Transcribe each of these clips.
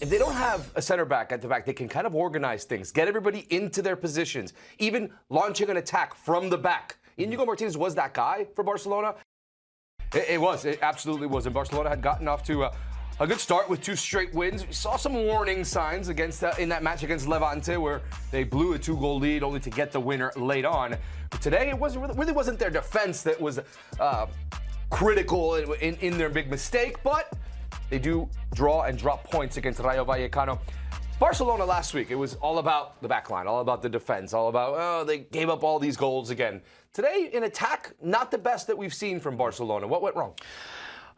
if they don't have a center back at the back, they can kind of organize things, get everybody into their positions, even launching an attack from the back. Inigo Martinez was that guy for Barcelona. It absolutely was. And Barcelona had gotten off to a good start with 2 straight wins. We saw some warning signs against in that match against Levante, where they blew a 2-goal lead only to get the winner late on. But today, it really wasn't their defense that was critical in their big mistake, but they do draw and drop points against Rayo Vallecano. Barcelona last week, it was all about the back line, all about the defense, all about, oh, they gave up all these goals again. Today, in attack, not the best that we've seen from Barcelona. What went wrong?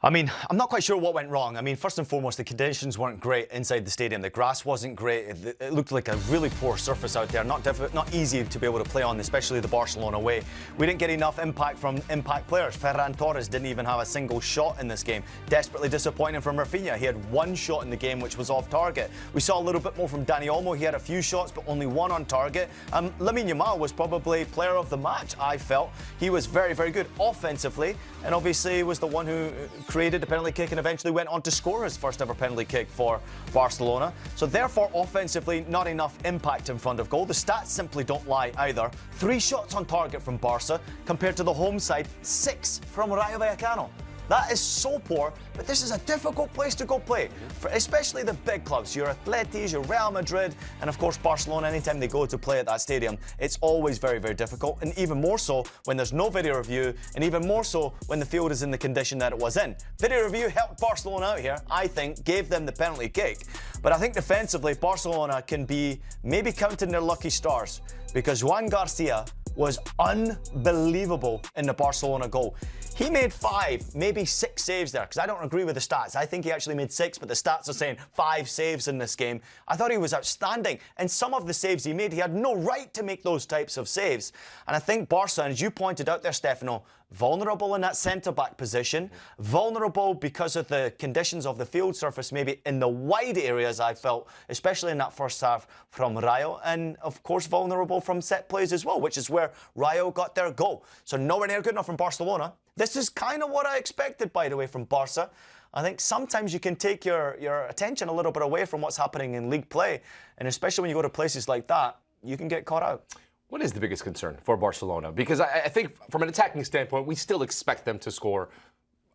I mean, I'm not quite sure what went wrong. I mean, first and foremost, the conditions weren't great inside the stadium. The grass wasn't great. It looked like a really poor surface out there. Not easy to be able to play on, especially the Barcelona way. We didn't get enough impact from impact players. Ferran Torres didn't even have a single shot in this game. Desperately disappointing from Rafinha. He had 1 shot in the game, which was off target. We saw a little bit more from Dani Olmo. He had a few shots, but only 1 on target. Lamine Yamal was probably player of the match, I felt. He was very, very good offensively, and obviously was the one who created the penalty kick and eventually went on to score his first ever penalty kick for Barcelona. So therefore, offensively, not enough impact in front of goal. The stats simply don't lie either. 3 shots on target from Barca compared to the home side, 6 from Rayo Vallecano. That is so poor, but this is a difficult place to go play, for especially the big clubs, your Atletis, your Real Madrid, and of course Barcelona. Anytime they go to play at that stadium, it's always very, very difficult, and even more so when there's no video review, and even more so when the field is in the condition that it was in. Video review helped Barcelona out here, I think, gave them the penalty kick, but I think defensively Barcelona can be maybe counting their lucky stars, because Juan Garcia was unbelievable in the Barcelona goal. He made 5, maybe 6 saves there, because I don't agree with the stats. I think he actually made 6, but the stats are saying 5 saves in this game. I thought he was outstanding. And some of the saves he made, he had no right to make those types of saves. And I think Barca, as you pointed out there, Stefano, vulnerable in that centre-back position, vulnerable because of the conditions of the field surface, maybe in the wide areas, I felt, especially in that first half from Rayo, and of course vulnerable from set plays as well, which is where Rayo got their goal. So nowhere near good enough from Barcelona. This is kind of what I expected, by the way, from Barca. I think sometimes you can take your attention a little bit away from what's happening in league play, and especially when you go to places like that, you can get caught out. What is the biggest concern for Barcelona? Because I think from an attacking standpoint, we still expect them to score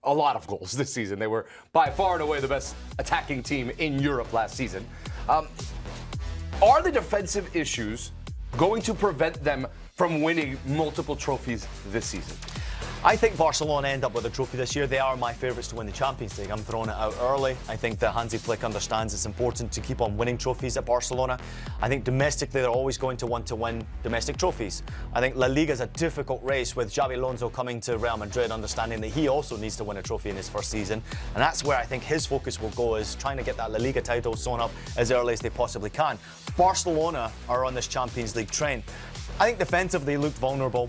a lot of goals this season. They were by far and away the best attacking team in Europe last season. Are the defensive issues going to prevent them from winning multiple trophies this season? I think Barcelona end up with a trophy this year. They are my favourites to win the Champions League. I'm throwing it out early. I think that Hansi Flick understands it's important to keep on winning trophies at Barcelona. I think domestically they're always going to want to win domestic trophies. I think La Liga is a difficult race, with Xabi Alonso coming to Real Madrid, understanding that he also needs to win a trophy in his first season. And that's where I think his focus will go, is trying to get that La Liga title sewn up as early as they possibly can. Barcelona are on this Champions League train. I think defensively looked vulnerable.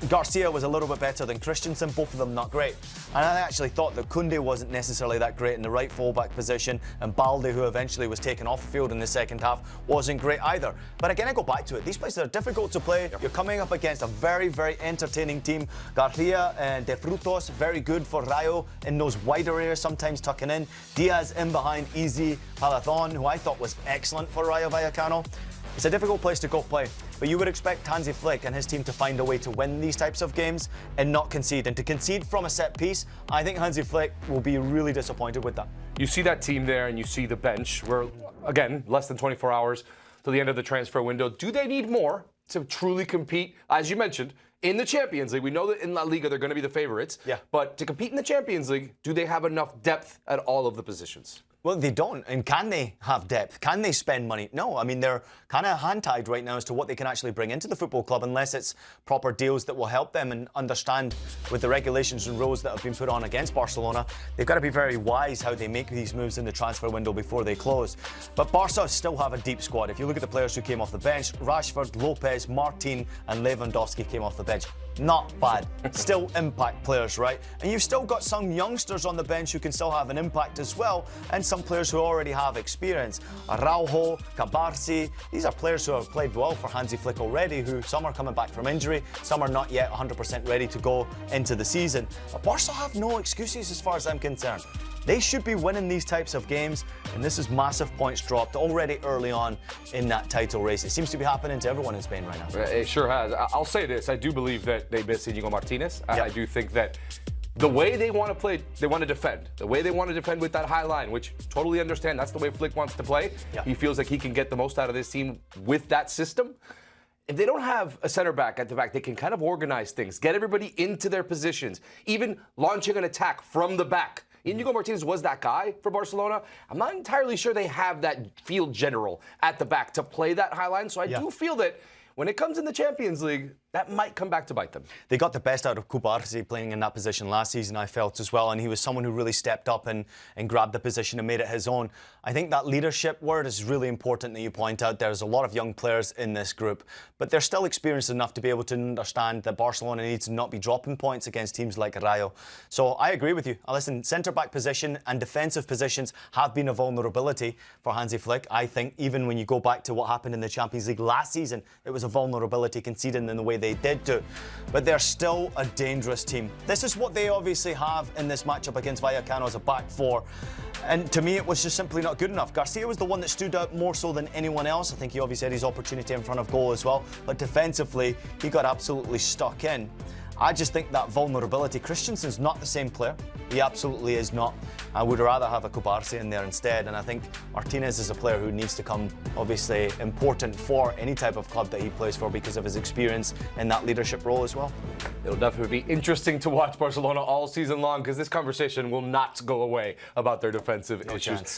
Garcia was a little bit better than Christensen, both of them not great. And I actually thought that Koundé wasn't necessarily that great in the right fullback position, and Balde, who eventually was taken off the field in the second half, wasn't great either. But again, I go back to it. These places are difficult to play. You're coming up against a very, very entertaining team. Garcia and De Frutos, very good for Rayo in those wider areas, sometimes tucking in. Diaz in behind Easy Palathon, who I thought was excellent for Rayo Vallecano. It's a difficult place to go play, but you would expect Hansi Flick and his team to find a way to win these types of games and not concede. And to concede from a set piece, I think Hansi Flick will be really disappointed with that. You see that team there and you see the bench. We're, again, less than 24 hours to the end of the transfer window. Do they need more to truly compete, as you mentioned, in the Champions League? We know that in La Liga they're going to be the favorites. Yeah. But to compete in the Champions League, do they have enough depth at all of the positions? Well, they don't. And can they have depth? Can they spend money? No. I mean, they're kind of hand-tied right now as to what they can actually bring into the football club, unless it's proper deals that will help them and understand with the regulations and rules that have been put on against Barcelona. They've got to be very wise how they make these moves in the transfer window before they close. But Barca still have a deep squad. If you look at the players who came off the bench, Rashford, Lopez, Martin and Lewandowski came off the bench. Not bad. Still impact players, right? And you've still got some youngsters on the bench who can still have an impact as well, and some players who already have experience. Araujo, Cabarsi, these are players who have played well for Hansi Flick already, who some are coming back from injury, some are not yet 100% ready to go into the season. But Barca have no excuses as far as I'm concerned. They should be winning these types of games, and this is massive points dropped already early on in that title race. It seems to be happening to everyone in Spain right now. It sure has. I'll say this. I do believe that they miss Íñigo Martínez. Yep. I do think that the way they want to play, they want to defend. The way they want to defend with that high line, which totally understand, that's the way Flick wants to play. Yep. He feels like he can get the most out of this team with that system. If they don't have a center back at the back, they can kind of organize things, get everybody into their positions, even launching an attack from the back. Íñigo Martínez was that guy for Barcelona. I'm not entirely sure they have that field general at the back to play that high line, so I do feel that when it comes in the Champions League, that might come back to bite them. They got the best out of Cubarsí playing in that position last season, I felt, as well, and he was someone who really stepped up and grabbed the position and made it his own. I think that leadership word is really important that you point out. There's a lot of young players in this group, but they're still experienced enough to be able to understand that Barcelona needs to not be dropping points against teams like Rayo. So I agree with you. Listen, centre-back position and defensive positions have been a vulnerability for Hansi Flick. I think even when you go back to what happened in the Champions League last season, it was a vulnerability conceding in the way they did do. But they're still a dangerous team. This is what they obviously have in this matchup against Vallecano as a back four. And to me, it was just simply not good enough. Garcia was the one that stood out more so than anyone else. I think he obviously had his opportunity in front of goal as well. But defensively, he got absolutely stuck in. I just think that vulnerability. Christensen's not the same player. He absolutely is not. I would rather have a Cubarsí in there instead. And I think Martínez is a player who needs to come, obviously, important for any type of club that he plays for because of his experience in that leadership role as well. It'll definitely be interesting to watch Barcelona all season long because this conversation will not go away about their defensive issues. Chance.